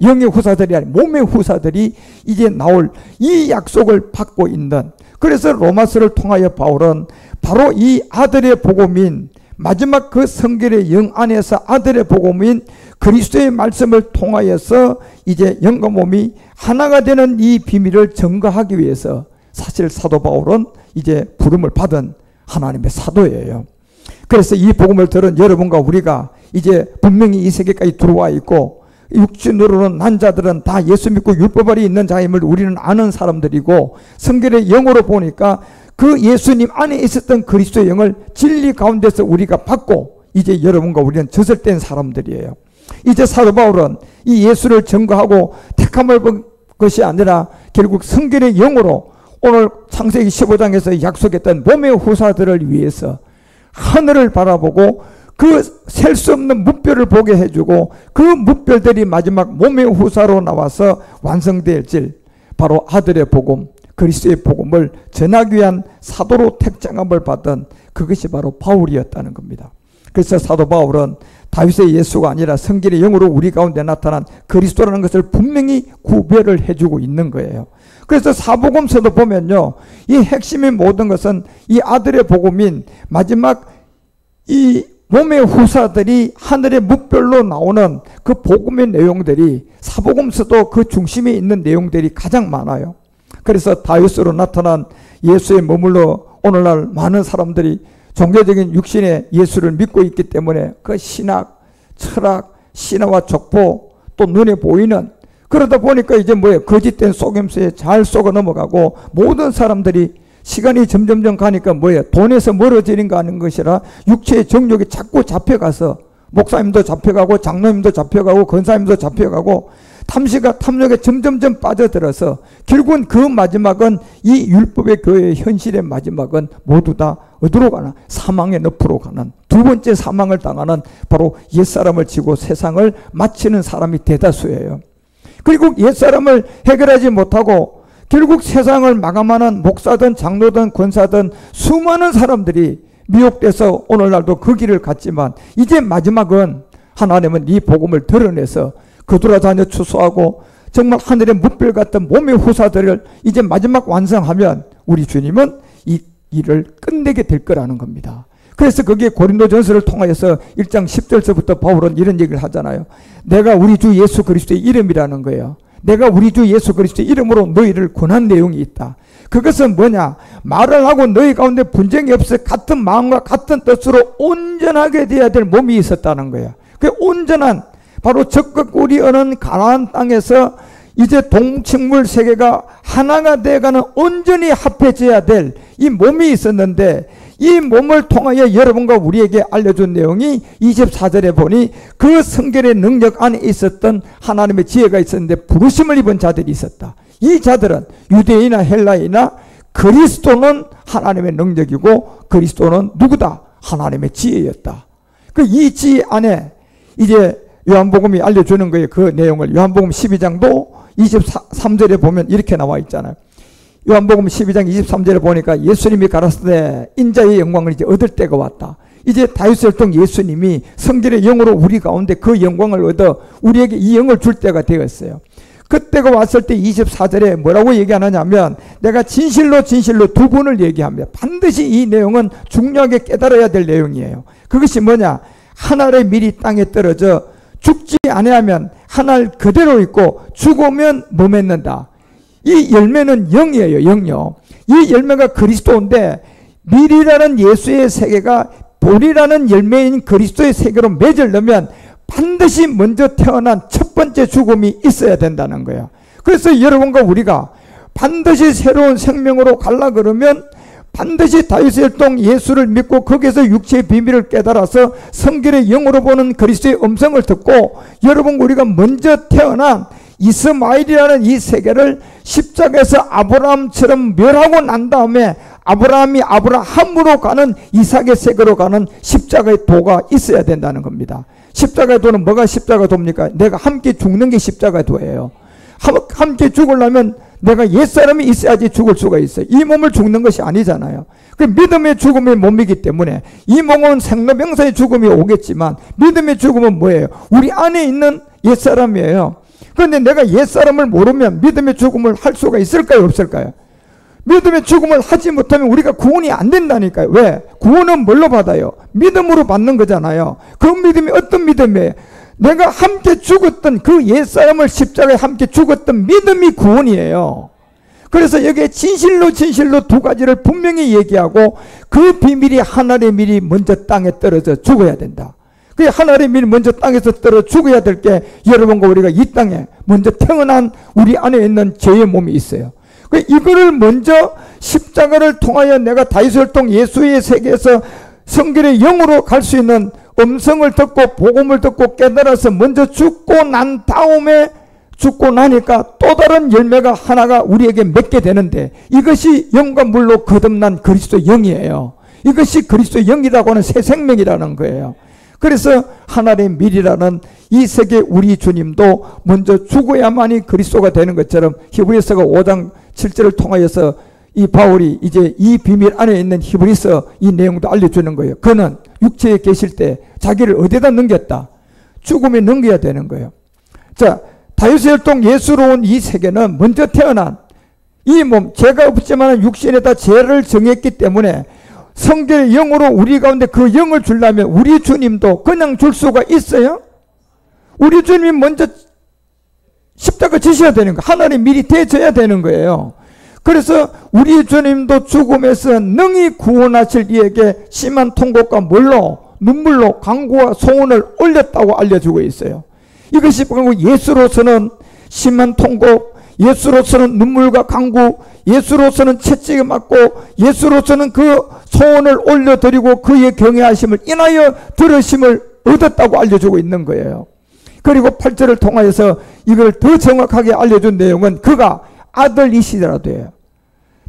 영의 후사들이 아닌 몸의 후사들이 이제 나올 이 약속을 받고 있는, 그래서 로마서를 통하여 바울은 바로 이 아들의 복음인, 마지막 그 성결의 영 안에서 아들의 복음인 그리스도의 말씀을 통하여서 이제 영과 몸이 하나가 되는 이 비밀을 증거하기 위해서, 사실 사도 바울은 이제 부름을 받은 하나님의 사도예요. 그래서 이 복음을 들은 여러분과 우리가 이제 분명히 이 세계까지 들어와 있고, 육신으로는 난 자들은 다 예수 믿고 율법 아래 있는 자임을 우리는 아는 사람들이고, 성경의 영으로 보니까 그 예수님 안에 있었던 그리스도의 영을 진리 가운데서 우리가 받고 이제 여러분과 우리는 젖을된 사람들이에요. 이제 사도 바울은 이 예수를 증거하고 택함을 본 것이 아니라 결국 성경의 영으로 오늘 창세기 15장에서 약속했던 몸의 후사들을 위해서 하늘을 바라보고 그 셀 수 없는 무별을 보게 해주고, 그 무별들이 마지막 몸의 후사로 나와서 완성될 질, 바로 아들의 복음, 그리스도의 복음을 전하기 위한 사도로 택정함을 받은 그것이 바로 바울이었다는 겁니다. 그래서 사도 바울은 다윗의 예수가 아니라 성경의 영으로 우리 가운데 나타난 그리스도라는 것을 분명히 구별을 해주고 있는 거예요. 그래서 사복음서도 보면요, 이 핵심인 모든 것은 이 아들의 복음인 마지막 이 몸의 후사들이 하늘의 묵별로 나오는 그 복음의 내용들이, 사복음서도 그 중심에 있는 내용들이 가장 많아요. 그래서 다윗으로 나타난 예수에 머물러 오늘날 많은 사람들이 종교적인 육신의 예수를 믿고 있기 때문에 그 신학, 철학, 신화와 족보, 또 눈에 보이는, 그러다 보니까 이제 뭐예요? 거짓된 속임수에 잘 속아 넘어가고, 모든 사람들이 시간이 점점점 가니까 뭐예요? 돈에서 멀어지는 거 하는 것이라 육체의 정욕이 자꾸 잡혀가서, 목사님도 잡혀가고 장로님도 잡혀가고 권사님도 잡혀가고, 탐욕에 점점점 빠져들어서 결국은 그 마지막은 이 율법의 교회의 현실의 마지막은 모두 다 어디로 가나? 사망의 늪으로 가는, 두 번째 사망을 당하는, 바로 옛사람을 지고 세상을 마치는 사람이 대다수예요. 그리고 옛사람을 해결하지 못하고 결국 세상을 마감하는 목사든 장로든 권사든 수많은 사람들이 미혹돼서 오늘날도 그 길을 갔지만, 이제 마지막은 하나님은 이 복음을 드러내서 거두라다녀 추수하고 정말 하늘의 뭇별 같은 몸의 후사들을 이제 마지막 완성하면 우리 주님은 이 일을 끝내게 될 거라는 겁니다. 그래서 거기에 고린도전서를 통하여서 1장 10절서부터 바울은 이런 얘기를 하잖아요. 내가 우리 주 예수 그리스도의 이름이라는 거예요. 내가 우리 주 예수 그리스도의 이름으로 너희를 권한 내용이 있다. 그것은 뭐냐? 말을 하고 너희 가운데 분쟁이 없어 같은 마음과 같은 뜻으로 온전하게 되어야 될 몸이 있었다는 거예요. 그 온전한, 바로 적과 꿀이 어는 가나안 땅에서 이제 동식물 세계가 하나가 되어가는 온전히 합해져야 될 이 몸이 있었는데, 이 몸을 통하여 여러분과 우리에게 알려준 내용이 24절에 보니 그 성결의 능력 안에 있었던 하나님의 지혜가 있었는데 부르심을 입은 자들이 있었다. 이 자들은 유대인이나 헬라이나 그리스도는 하나님의 능력이고 그리스도는 누구다? 하나님의 지혜였다. 그 이 지혜 안에 이제 요한복음이 알려주는 거예요. 그 내용을 요한복음 12장도 23절에 보면 이렇게 나와 있잖아요. 요한복음 12장 23절에 보니까 예수님이 가라사대 인자의 영광을 이제 얻을 때가 왔다. 이제 다윗을 통해 예수님이 성결의 영으로 우리 가운데 그 영광을 얻어 우리에게 이 영을 줄 때가 되었어요. 그때가 왔을 때 24절에 뭐라고 얘기하느냐면, 내가 진실로 진실로 두 분을 얘기합니다. 반드시 이 내용은 중요하게 깨달아야 될 내용이에요. 그것이 뭐냐? 한 알의 밀이 땅에 떨어져 죽지 아니하면 한 알 그대로 있고 죽으면 뭐 맺는다. 이 열매는 영이에요. 영요. 이 열매가 그리스도인데, 밀이라는 예수의 세계가 볼이라는 열매인 그리스도의 세계로 맺으려면 반드시 먼저 태어난 첫 번째 죽음이 있어야 된다는 거예요. 그래서 여러분과 우리가 반드시 새로운 생명으로 가려 그러면 반드시 다윗의 똥 예수를 믿고 거기에서 육체의 비밀을 깨달아서 성결의 영으로 보는 그리스도의 음성을 듣고, 여러분 우리가 먼저 태어난 이스마엘이라는 이 세계를 십자가에서 아브라함처럼 멸하고 난 다음에 아브라함이 아브라함으로 가는 이삭의 세계로 가는 십자가의 도가 있어야 된다는 겁니다. 십자가의 도는 뭐가 십자가 도입니까? 내가 함께 죽는 게 십자가 도예요. 함께 죽으려면 내가 옛사람이 있어야지 죽을 수가 있어요. 이 몸을 죽는 것이 아니잖아요. 그 믿음의 죽음의 몸이기 때문에 이 몸은 생로병사의 죽음이 오겠지만, 믿음의 죽음은 뭐예요? 우리 안에 있는 옛사람이에요. 그런데 내가 옛사람을 모르면 믿음의 죽음을 할 수가 있을까요? 없을까요? 믿음의 죽음을 하지 못하면 우리가 구원이 안 된다니까요. 왜? 구원은 뭘로 받아요? 믿음으로 받는 거잖아요. 그 믿음이 어떤 믿음이에요? 내가 함께 죽었던 그 옛사람을 십자가에 함께 죽었던 믿음이 구원이에요. 그래서 여기에 진실로 진실로 두 가지를 분명히 얘기하고, 그 비밀이 하늘의 밀이 먼저 땅에 떨어져 죽어야 된다. 그 하나님의 미리 먼저 땅에서 떨어 죽어야 될 게 여러분과 우리가 이 땅에 먼저 태어난 우리 안에 있는 죄의 몸이 있어요. 이거를 먼저 십자가를 통하여 내가 다윗의 혈통 예수의 세계에서 성결의 영으로 갈 수 있는 음성을 듣고 복음을 듣고 깨달아서 먼저 죽고 난 다음에 죽고 나니까 또 다른 열매가 하나가 우리에게 맺게 되는데 이것이 영과 물로 거듭난 그리스도 영이에요. 이것이 그리스도 영이라고 하는 새 생명이라는 거예요. 그래서 하나님의 밀이라는 이 세계 우리 주님도 먼저 죽어야만이 그리스도가 되는 것처럼 히브리서가 5장 7절을 통하여서 이 바울이 이제 이 비밀 안에 있는 히브리서 이 내용도 알려주는 거예요. 그는 육체에 계실 때 자기를 어디다 넘겼다? 죽음에 넘겨야 되는 거예요. 자, 다윗의 혈통 예수로 온 이 세계는 먼저 태어난 이 몸, 죄가 없지만 육신에다 죄를 정했기 때문에 성결의 영으로 우리 가운데 그 영을 주려면 우리 주님도 그냥 줄 수가 있어요? 우리 주님이 먼저 십자가 지셔야 되는 거예요. 하나님 미리 대줘야 되는 거예요. 그래서 우리 주님도 죽음에서 능히 구원하실 이에게 심한 통곡과 물로 눈물로 간구와 소원을 올렸다고 알려주고 있어요. 이것이 바로 예수로서는 심한 통곡, 예수로서는 눈물과 간구, 예수로서는 채찍을 맞고 예수로서는 그 소원을 올려드리고 그의 경외하심을 인하여 들으심을 얻었다고 알려주고 있는 거예요. 그리고 8절을 통하여서 이걸 더 정확하게 알려준 내용은 그가 아들이시라도요.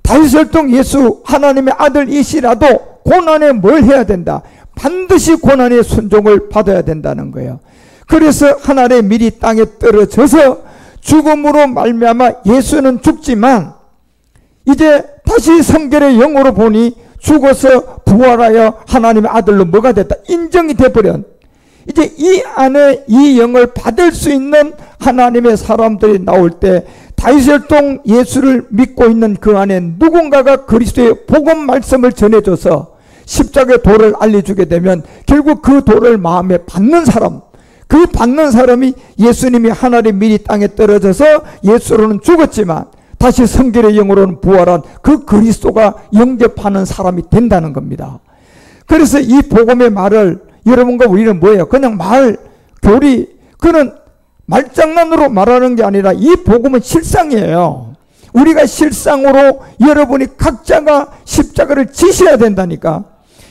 다윗의 혈통 예수 하나님의 아들이시라도 고난에 뭘 해야 된다? 반드시 고난의 순종을 받아야 된다는 거예요. 그래서 하나님의 밀이 땅에 떨어져서 죽음으로 말미암아 예수는 죽지만 이제 다시 성결의 영으로 보니 죽어서 부활하여 하나님의 아들로 뭐가 됐다? 인정이 돼버린 이제 이 안에 이 영을 받을 수 있는 하나님의 사람들이 나올 때 다윗의 혈통 예수를 믿고 있는 그 안에 누군가가 그리스도의 복음 말씀을 전해줘서 십자가의 도를 알려주게 되면 결국 그 도를 마음에 받는 사람, 그 받는 사람이 예수님이 하나님 미리 땅에 떨어져서 예수로는 죽었지만 다시 성결의 영으로는 부활한 그 그리스도가 영접하는 사람이 된다는 겁니다. 그래서 이 복음의 말을 여러분과 우리는 뭐예요? 그냥 말, 교리, 그는 말장난으로 말하는 게 아니라 이 복음은 실상이에요. 우리가 실상으로 여러분이 각자가 십자가를 지셔야 된다니까.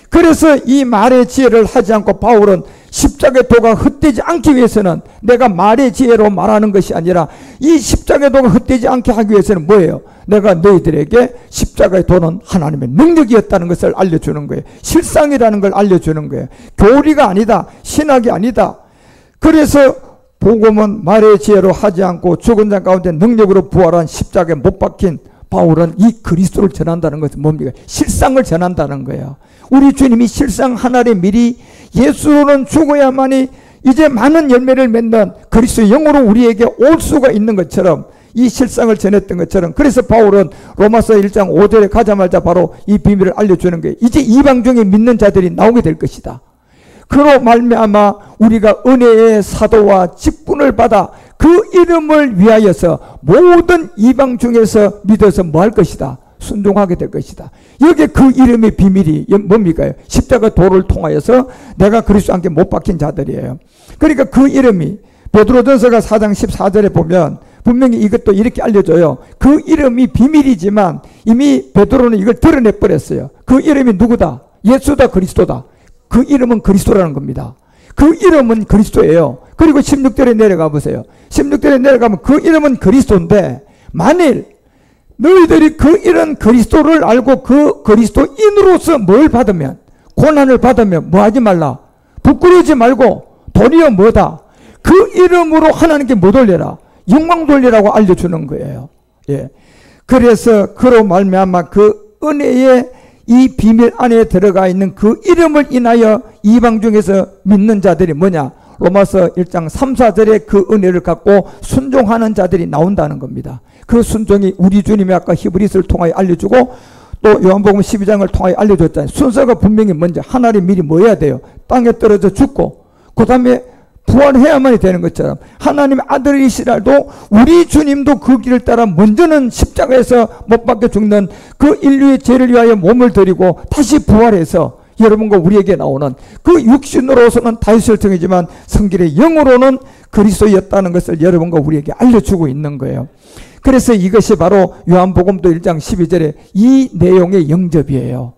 그래서 이 말의 지혜를 하지 않고 바울은 십자가의 도가 헛되지 않기 위해서는 내가 말의 지혜로 말하는 것이 아니라 이 십자가의 도가 헛되지 않게 하기 위해서는 뭐예요? 내가 너희들에게 십자가의 도는 하나님의 능력이었다는 것을 알려주는 거예요. 실상이라는 걸 알려주는 거예요. 교리가 아니다. 신학이 아니다. 그래서 복음은 말의 지혜로 하지 않고 죽은 자 가운데 능력으로 부활한 십자가에 못 박힌 바울은 이 그리스도를 전한다는 것은 뭡니까? 실상을 전한다는 거예요. 우리 주님이 실상 하나님의 미리 예수로는 죽어야만이 이제 많은 열매를 맺는 그리스도의 영으로 우리에게 올 수가 있는 것처럼 이 실상을 전했던 것처럼 그래서 바울은 로마서 1장 5절에 가자마자 바로 이 비밀을 알려주는 거예요. 이제 이방 중에 믿는 자들이 나오게 될 것이다. 그로 말미암아 우리가 은혜의 사도와 직분을 받아 그 이름을 위하여서 모든 이방 중에서 믿어서 뭐 할 것이다? 순종하게 될 것이다. 여기에 그 이름의 비밀이 뭡니까? 십자가 도를 통하여서 내가 그리스도 함께 못 박힌 자들이에요. 그러니까 그 이름이 베드로전서가 4장 14절에 보면 분명히 이것도 이렇게 알려줘요. 그 이름이 비밀이지만 이미 베드로는 이걸 드러내버렸어요. 그 이름이 누구다? 예수다, 그리스도다. 그 이름은 그리스도라는 겁니다. 그 이름은 그리스도예요. 그리고 16절에 내려가 보세요. 16절에 내려가면 그 이름은 그리스도인데 만일 너희들이 그 이런 그리스도를 알고 그 그리스도인으로서 뭘 받으면 고난을 받으면 뭐 하지 말라? 부끄러우지 말고 도리어 뭐다? 그 이름으로 하나님께 못 올려라. 영광 돌리라고 알려주는 거예요. 예. 그래서 그로 말미암아 그 은혜의 이 비밀 안에 들어가 있는 그 이름을 인하여 이방 중에서 믿는 자들이 뭐냐? 로마서 1장 3, 4절에 그 은혜를 갖고 순종하는 자들이 나온다는 겁니다. 그 순종이 우리 주님이 아까 히브리서를 통하여 알려주고 또 요한복음 12장을 통하여 알려줬잖아요. 순서가 분명히 먼저 하나님 미리 뭐 해야 돼요? 땅에 떨어져 죽고 그 다음에 부활해야만이 되는 것처럼 하나님의 아들이시라도 우리 주님도 그 길을 따라 먼저는 십자가에서 못 박혀 죽는 그 인류의 죄를 위하여 몸을 드리고 다시 부활해서 여러분과 우리에게 나오는 그 육신으로서는 다윗을 통이지만 성결의 영으로는 그리스도였다는 것을 여러분과 우리에게 알려주고 있는 거예요. 그래서 이것이 바로 요한복음도 1장 12절에 이 내용의 영접이에요.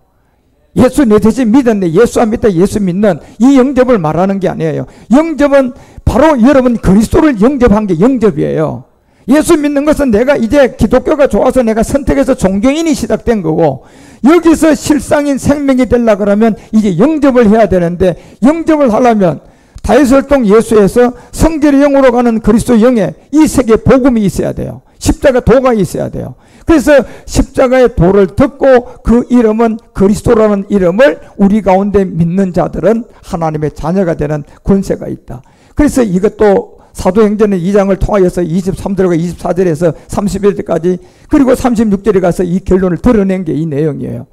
예수 내 대신 믿었네, 예수 안 믿다, 예수 믿는 이 영접을 말하는 게 아니에요. 영접은 바로 여러분 그리스도를 영접한 게 영접이에요. 예수 믿는 것은 내가 이제 기독교가 좋아서 내가 선택해서 종교인이 시작된 거고, 여기서 실상인 생명이 되려고 그러면 이제 영접을 해야 되는데, 영접을 하려면 다윗을 통 예수에서 성결의 영으로 가는 그리스도 영에 이 세계 복음이 있어야 돼요. 십자가 도가 있어야 돼요. 그래서 십자가의 도를 듣고 그 이름은 그리스도라는 이름을 우리 가운데 믿는 자들은 하나님의 자녀가 되는 권세가 있다. 그래서 이것도 사도행전 2장을 통하여서 23절과 24절에서 31절까지 그리고 36절에 가서 이 결론을 드러낸 게 이 내용이에요.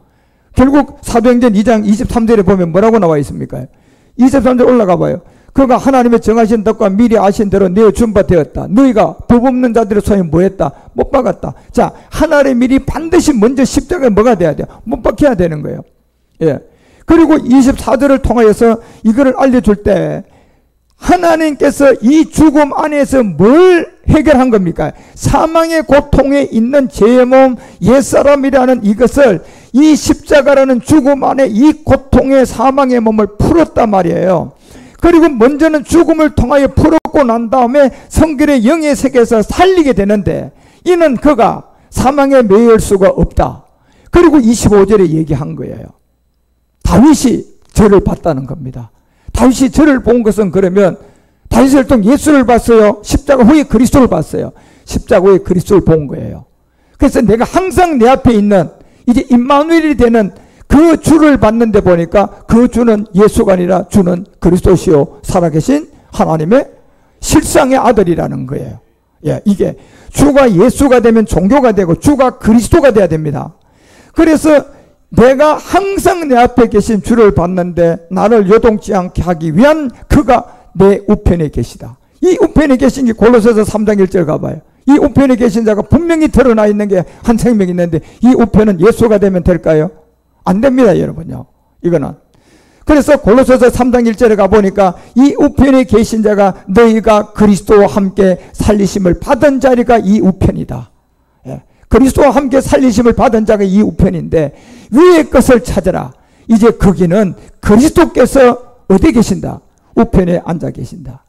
결국 사도행전 2장 23절에 보면 뭐라고 나와 있습니까? 23절 올라가 봐요. 그가 하나님의 정하신 뜻과 미리 아신 대로 내어 준 바 되었다. 너희가 법 없는 자들의 손에 뭐했다? 못 박았다. 자, 하나님의 미리 반드시 먼저 십자가에 뭐가 돼야 돼요? 못 박혀야 되는 거예요. 예. 그리고 24절을 통하여서 이거를 알려줄 때 하나님께서 이 죽음 안에서 뭘 해결한 겁니까? 사망의 고통에 있는 죄의 몸, 옛사람이라는 이것을 이 십자가라는 죽음 안에 이 고통의 사망의 몸을 풀었단 말이에요. 그리고 먼저는 죽음을 통하여 풀었고 난 다음에 성결의 영의 세계에서 살리게 되는데, 이는 그가 사망에 매일 수가 없다. 그리고 25절에 얘기한 거예요. 다윗이 저를 봤다는 겁니다. 다윗이 저를 본 것은 그러면 다윗을 통해 예수를 봤어요? 십자가 후에 그리스도를 봤어요? 십자가 후에 그리스도를 본 거예요. 그래서 내가 항상 내 앞에 있는 이제 임마누엘이 되는 그 주를 봤는데 보니까 그 주는 예수가 아니라 주는 그리스도시요 살아계신 하나님의 실상의 아들이라는 거예요. 예, 이게 주가 예수가 되면 종교가 되고 주가 그리스도가 돼야 됩니다. 그래서 내가 항상 내 앞에 계신 주를 봤는데 나를 요동치 않게 하기 위한 그가 내 우편에 계시다. 이 우편에 계신 게 골로새서 3장 1절 가봐요. 이 우편에 계신 자가 분명히 드러나 있는 게 한 생명이 있는데 이 우편은 예수가 되면 될까요? 안 됩니다, 여러분요. 이거는. 그래서 골로새서 3장 1절에 가보니까 이 우편에 계신 자가 너희가 그리스도와 함께 살리심을 받은 자리가 이 우편이다. 예. 그리스도와 함께 살리심을 받은 자가 이 우편인데 위의 것을 찾아라. 이제 거기는 그리스도께서 어디 계신다? 우편에 앉아 계신다.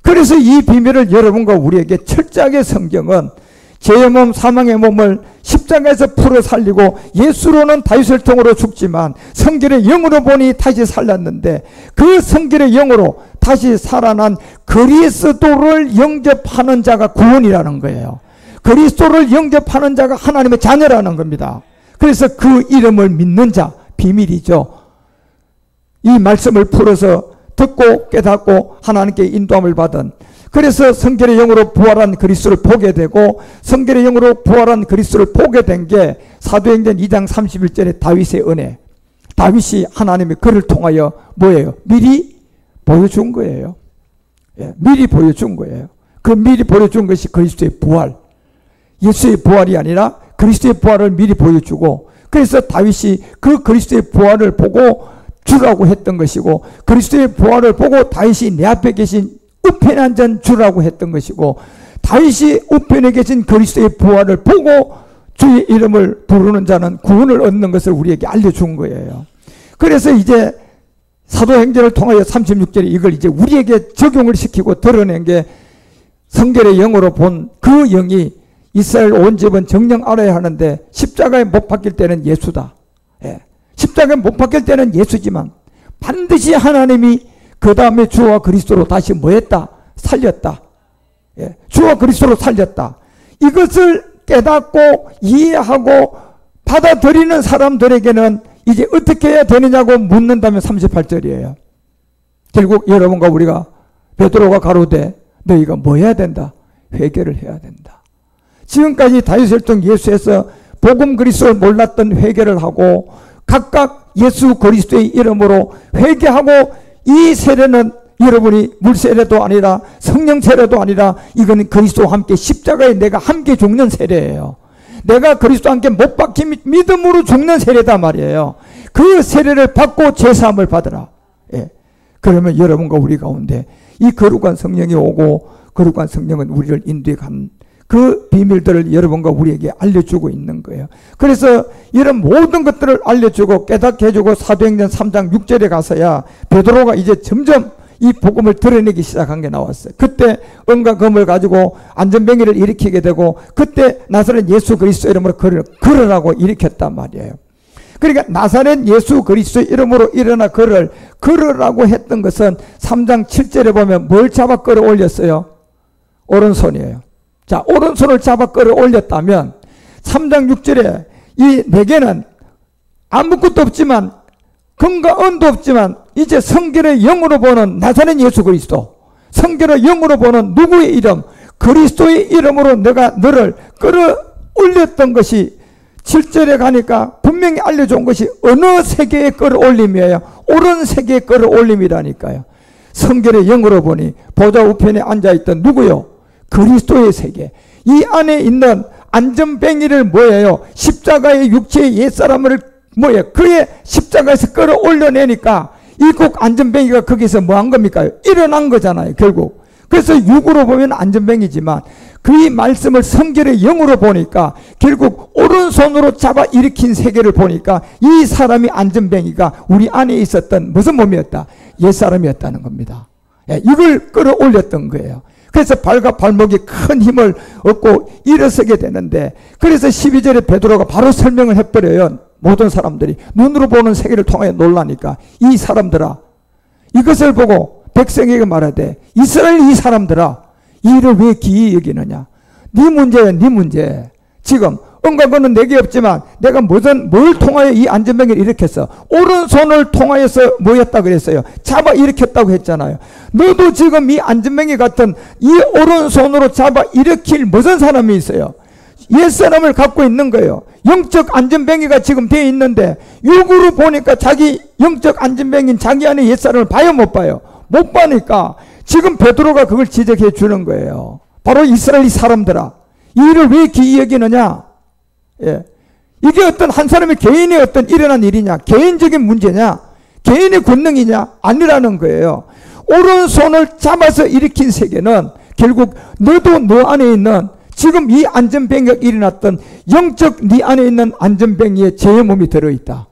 그래서 이 비밀을 여러분과 우리에게 철저하게 성경은 죄의 몸, 사망의 몸을 십자가에서 풀어 살리고 예수로는 다윗을 통으로 죽지만 성결의 영으로 보니 다시 살렸는데 그 성결의 영으로 다시 살아난 그리스도를 영접하는 자가 구원이라는 거예요. 그리스도를 영접하는 자가 하나님의 자녀라는 겁니다. 그래서 그 이름을 믿는 자, 비밀이죠. 이 말씀을 풀어서 듣고 깨닫고 하나님께 인도함을 받은, 그래서 성결의 영으로 부활한 그리스도를 보게 되고 성결의 영으로 부활한 그리스도를 보게 된 게 사도행전 2장 31절의 다윗의 은혜. 다윗이 하나님의 그를 통하여 뭐예요? 미리 보여준 거예요. 예, 미리 보여준 거예요. 그 미리 보여준 것이 그리스도의 부활. 예수의 부활이 아니라 그리스도의 부활을 미리 보여주고, 그래서 다윗이 그 그리스도의 부활을 보고 주라고 했던 것이고, 그리스도의 부활을 보고 다윗이 내 앞에 계신 우편에 앉은 주라고 했던 것이고, 다윗이 우편에 계신 그리스도의 부활을 보고 주의 이름을 부르는 자는 구원을 얻는 것을 우리에게 알려준 거예요. 그래서 이제 사도행전을 통하여 36절에 이걸 이제 우리에게 적용을 시키고 드러낸 게 성결의 영으로 본 그 영이 이스라엘 온 집은 정령 알아야 하는데 십자가에 못 박힐 때는 예수다. 예. 십자가에 못 박힐 때는 예수지만 반드시 하나님이 그 다음에 주와 그리스도로 다시 뭐했다? 살렸다. 예. 주와 그리스도로 살렸다. 이것을 깨닫고 이해하고 받아들이는 사람들에게는 이제 어떻게 해야 되느냐고 묻는다면 38절이에요. 결국 여러분과 우리가 베드로가 가로되 너희가 뭐 해야 된다? 회개를 해야 된다. 지금까지 다윗을 통해 예수에서 복음 그리스도를 몰랐던 회개를 하고 각각 예수 그리스도의 이름으로 회개하고, 이 세례는 여러분이 물세례도 아니라 성령 세례도 아니라 이거는 그리스도와 함께 십자가에 내가 함께 죽는 세례예요. 내가 그리스도와 함께 못 박힌 믿음으로 죽는 세례다 말이에요. 그 세례를 받고 죄사함을 받으라. 예. 그러면 여러분과 우리 가운데 이 거룩한 성령이 오고 거룩한 성령은 우리를 인도해 간 그 비밀들을 여러분과 우리에게 알려주고 있는 거예요. 그래서 이런 모든 것들을 알려주고 깨닫게 해주고 사도행전 3장 6절에 가서야 베드로가 이제 점점 이 복음을 드러내기 시작한 게 나왔어요. 그때 은과 금을 가지고 안전뱅이를 일으키게 되고 그때 나사렛 예수 그리스도 이름으로 걸으라고 일으켰단 말이에요. 그러니까 나사렛 예수 그리스도 이름으로 일어나 걸으라고 했던 것은 3장 7절에 보면 뭘 잡아 끌어올렸어요? 오른손이에요. 자, 오른손을 잡아 끌어올렸다면 3장 6절에 이 내게는 아무것도 없지만 금과 은도 없지만 이제 성결의 영으로 보는 나사렛 예수 그리스도, 성결의 영으로 보는 누구의 이름, 그리스도의 이름으로 내가 너를 끌어올렸던 것이 7절에 가니까 분명히 알려준 것이 어느 세계의 끌어올림이에요? 옳은 세계의 끌어올림이라니까요. 성결의 영으로 보니 보좌 우편에 앉아있던 누구요? 그리스도의 세계. 이 안에 있는 안전뱅이를 뭐예요? 십자가의 육체의 옛사람을 뭐예요? 그의 십자가에서 끌어올려내니까 이 국 안전뱅이가 거기서 뭐 한 겁니까? 일어난 거잖아요, 결국. 그래서 육으로 보면 안전뱅이지만 그의 말씀을 성결의 영으로 보니까 결국 오른손으로 잡아 일으킨 세계를 보니까 이 사람이 안전뱅이가 우리 안에 있었던 무슨 몸이었다? 옛사람이었다는 겁니다. 예, 이걸 끌어올렸던 거예요. 그래서 발과 발목이 큰 힘을 얻고 일어서게 되는데, 그래서 12절에 베드로가 바로 설명을 해버려요. 모든 사람들이 눈으로 보는 세계를 통하여 놀라니까 이 사람들아, 이것을 보고 백성에게 말하되 이스라엘 이 사람들아, 이 일을 왜 기이 여기느냐? 네 문제야, 네 문제. 지금 은과 금은 내게 없지만 내가 뭘 통하여 이 안전뱅이를 일으켰어? 오른손을 통하여서 뭐였다 그랬어요? 잡아 일으켰다고 했잖아요. 너도 지금 이 안전뱅이 같은 이 오른손으로 잡아 일으킬 무슨 사람이 있어요? 옛사람을 갖고 있는 거예요. 영적 안전뱅이가 지금 되어 있는데 육으로 보니까 자기 영적 안전뱅이인 자기 안에 옛사람을 봐요, 못 봐요? 못 봐니까 지금 베드로가 그걸 지적해 주는 거예요. 바로 이스라엘 사람들아, 이 일을 왜 기이 여기느냐? 예. 이게 어떤 한 사람의 개인의 어떤 일어난 일이냐? 개인적인 문제냐? 개인의 권능이냐? 아니라는 거예요. 오른손을 잡아서 일으킨 세계는 결국 너도 너 안에 있는 지금 이 안전뱅이가 일어났던 영적 네 안에 있는 안전뱅이에 제 몸이 들어있다.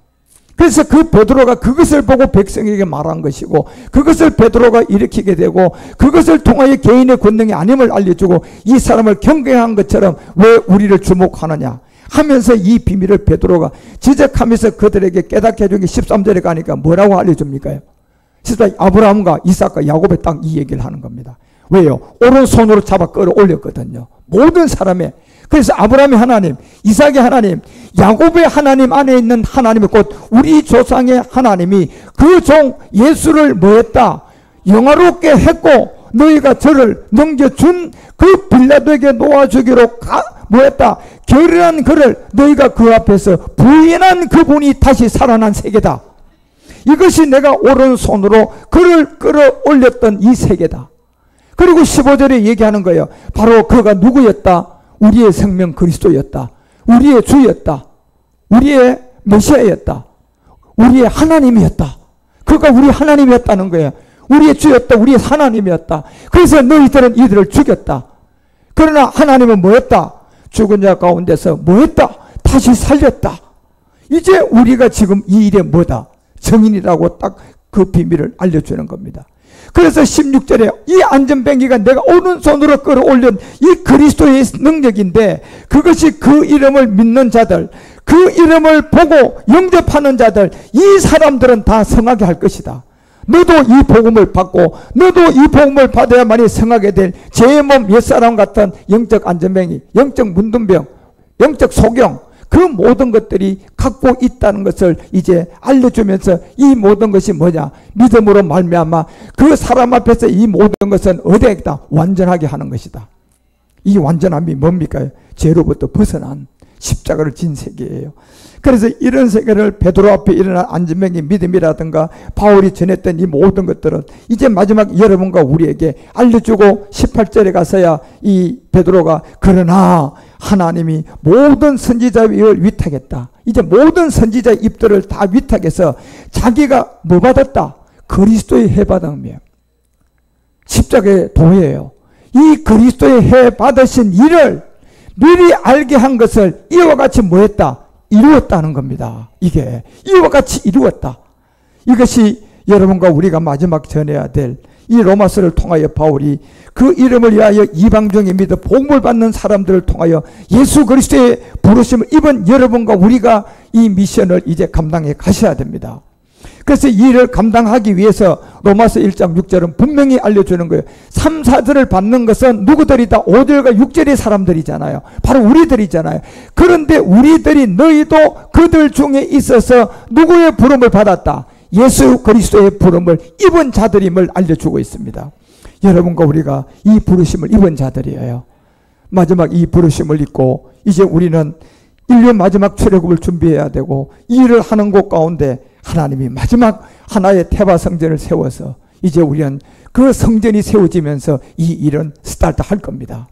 그래서 그 베드로가 그것을 보고 백성에게 말한 것이고 그것을 베드로가 일으키게 되고 그것을 통하여 개인의 권능이 아님을 알려주고 이 사람을 경계한 것처럼 왜 우리를 주목하느냐 하면서 이 비밀을 베드로가 지적하면서 그들에게 깨닫게 해준 게 13절에 가니까 뭐라고 알려줍니까? 아브라함과 이삭과 야곱의 땅 이 얘기를 하는 겁니다. 왜요? 오른손으로 잡아 끌어올렸거든요. 모든 사람의. 그래서 아브라함의 하나님, 이삭의 하나님, 야곱의 하나님 안에 있는 하나님이 곧 우리 조상의 하나님이 그 종 예수를 뭐했다? 영화롭게 했고 너희가 저를 넘겨준 그 빌라도에게 놓아주기로 뭐했다? 결의한 그를 너희가 그 앞에서 부인한 그분이 다시 살아난 세계다. 이것이 내가 오른손으로 그를 끌어올렸던 이 세계다. 그리고 15절에 얘기하는 거예요. 바로 그가 누구였다? 우리의 생명 그리스도였다. 우리의 주였다. 우리의 메시아였다. 우리의 하나님이었다. 그가 우리 하나님이었다는 거예요. 우리의 주였다. 우리의 하나님이었다. 그래서 너희들은 이들을 죽였다. 그러나 하나님은 뭐였다? 죽은 자 가운데서 뭐했다? 다시 살렸다. 이제 우리가 지금 이 일에 뭐다? 증인이라고 딱 그 비밀을 알려주는 겁니다. 그래서 16절에 이 안전뱅이가 내가 오른손으로 끌어올린 이 그리스도의 능력인데 그것이 그 이름을 믿는 자들, 그 이름을 보고 영접하는 자들, 이 사람들은 다 성하게 할 것이다. 너도 이 복음을 받고 너도 이 복음을 받아야만이 성하게 될 제 몸 옛사람 같은 영적 안전뱅이, 영적 문둥병, 영적 소경, 그 모든 것들이 갖고 있다는 것을 이제 알려주면서 이 모든 것이 뭐냐? 믿음으로 말미암아 그 사람 앞에서 이 모든 것은 어디에 있다? 완전하게 하는 것이다. 이 완전함이 뭡니까? 죄로부터 벗어난 십자가를 진 세계예요. 그래서 이런 세계를 베드로 앞에 일어난 안진뱅의 믿음이라든가 바울이 전했던 이 모든 것들은 이제 마지막 여러분과 우리에게 알려주고 18절에 가서야 이 베드로가 그러나 하나님이 모든 선지자의 입을 위탁했다. 이제 모든 선지자의 입들을 다 위탁해서 자기가 뭐 받았다? 그리스도의 해 받음이며 십자가의 도예요. 이 그리스도의 해 받으신 일을 미리 알게 한 것을 이와 같이 뭐 했다? 이루었다는 겁니다. 이게 이와 같이 이루었다. 이것이 여러분과 우리가 마지막 전해야 될 이 로마서를 통하여 바울이 그 이름을 위하여 이방 중에 믿어 복음을 받는 사람들을 통하여 예수 그리스도의 부르심을 입은 여러분과 우리가 이 미션을 이제 감당해 가셔야 됩니다. 그래서 이 일을 감당하기 위해서 로마서 1장 6절은 분명히 알려주는 거예요. 3, 4절을 받는 것은 누구들이다? 5절과 6절의 사람들이잖아요. 바로 우리들이잖아요. 그런데 우리들이 너희도 그들 중에 있어서 누구의 부름을 받았다? 예수 그리스도의 부름을 입은 자들임을 알려주고 있습니다. 여러분과 우리가 이 부르심을 입은 자들이에요. 마지막 이 부르심을 입고 이제 우리는 인류 마지막 출애굽을 준비해야 되고 이 일을 하는 곳 가운데 하나님이 마지막 하나의 태바 성전을 세워서 이제 우리는 그 성전이 세워지면서 이 일은 스타트할 겁니다.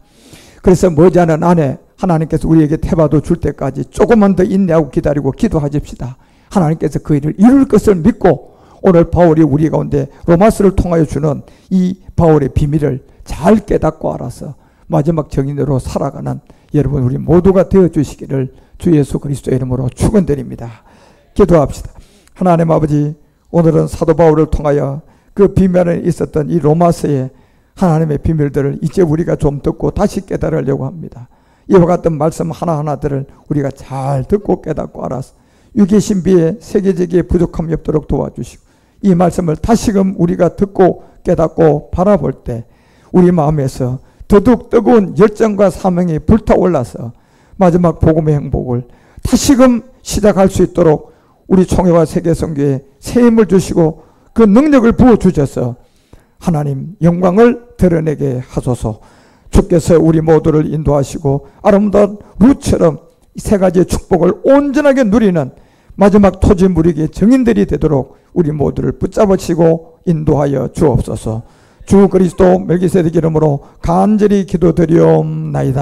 그래서 머지않은 안에 하나님께서 우리에게 태바도 줄 때까지 조금만 더 인내하고 기다리고 기도하십시다. 하나님께서 그 일을 이룰 것을 믿고 오늘 바울이 우리 가운데 로마서를 통하여 주는 이 바울의 비밀을 잘 깨닫고 알아서 마지막 정인으로 살아가는 여러분 우리 모두가 되어주시기를 주 예수 그리스도의 이름으로 축원드립니다. 기도합시다. 하나님 아버지, 오늘은 사도 바울을 통하여 그 비밀에 있었던 이 로마서의 하나님의 비밀들을 이제 우리가 좀 듣고 다시 깨달으려고 합니다. 이와 같은 말씀 하나하나들을 우리가 잘 듣고 깨닫고 알아서 유기신비의 세계적인 부족함이 없도록 도와주시고 이 말씀을 다시금 우리가 듣고 깨닫고 바라볼 때 우리 마음에서 더욱 뜨거운 열정과 사명이 불타올라서 마지막 복음의 행복을 다시금 시작할 수 있도록 우리 총회와 세계선교에 새 힘을 주시고 그 능력을 부어주셔서 하나님 영광을 드러내게 하소서. 주께서 우리 모두를 인도하시고 아름다운 루처럼 세 가지의 축복을 온전하게 누리는 마지막 토지무리기의 정인들이 되도록 우리 모두를 붙잡으시고 인도하여 주옵소서. 주 그리스도 멜기세덱 이름으로 간절히 기도드리옵나이다.